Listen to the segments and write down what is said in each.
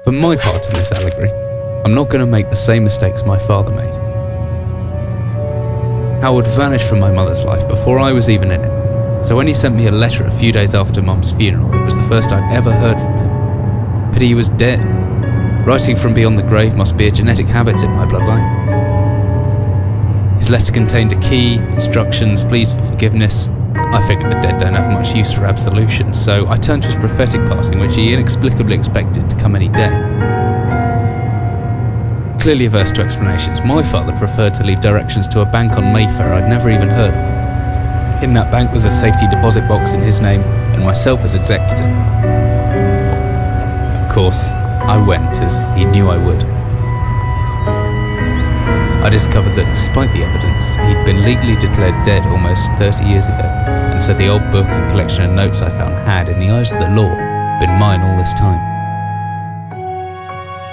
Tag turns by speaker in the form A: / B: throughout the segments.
A: For my part in this allegory, I'm not going to make the same mistakes my father made. Howard vanished from my mother's life before I was even in it, so when he sent me a letter a few days after Mum's funeral, it was the first I'd ever heard from him. But he was dead. Writing from beyond the grave must be a genetic habit in my bloodline. His letter contained a key, instructions, pleas for forgiveness. I figured the dead don't have much use for absolution, so I turned to his prophetic passing, which he inexplicably expected to come any day. Clearly averse to explanations, my father preferred to leave directions to a bank on Mayfair I'd never even heard of. In that bank was a safety deposit box in his name, and myself as executor. Of course, I went, as he knew I would. I discovered that despite the evidence, he'd been legally declared dead almost 30 years ago, and so the old book and collection of notes I found had, in the eyes of the law, been mine all this time.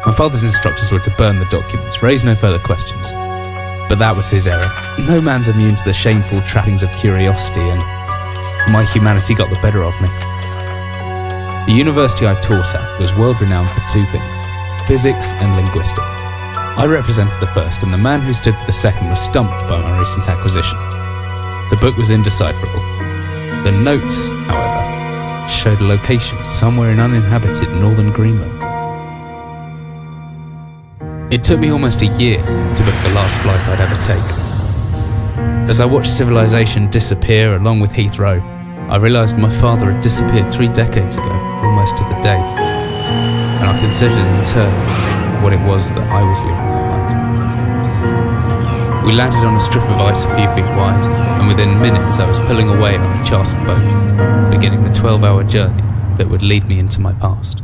A: My father's instructions were to burn the documents, raise no further questions. But that was his error. No man's immune to the shameful trappings of curiosity, and my humanity got the better of me. The university I taught at was world-renowned for two things: physics and linguistics. I represented the first, and the man who stood for the second was stumped by my recent acquisition. The book was indecipherable. The notes, however, showed a location somewhere in uninhabited northern Greenland. It took me almost a year to book the last flight I'd ever take. As I watched civilization disappear along with Heathrow, I realised my father had disappeared 3 decades ago, almost to the day, and I considered in turn what it was that I was leaving behind. We landed on a strip of ice a few feet wide, and within minutes I was pulling away on a chartered boat, beginning the 12-hour journey that would lead me into my past.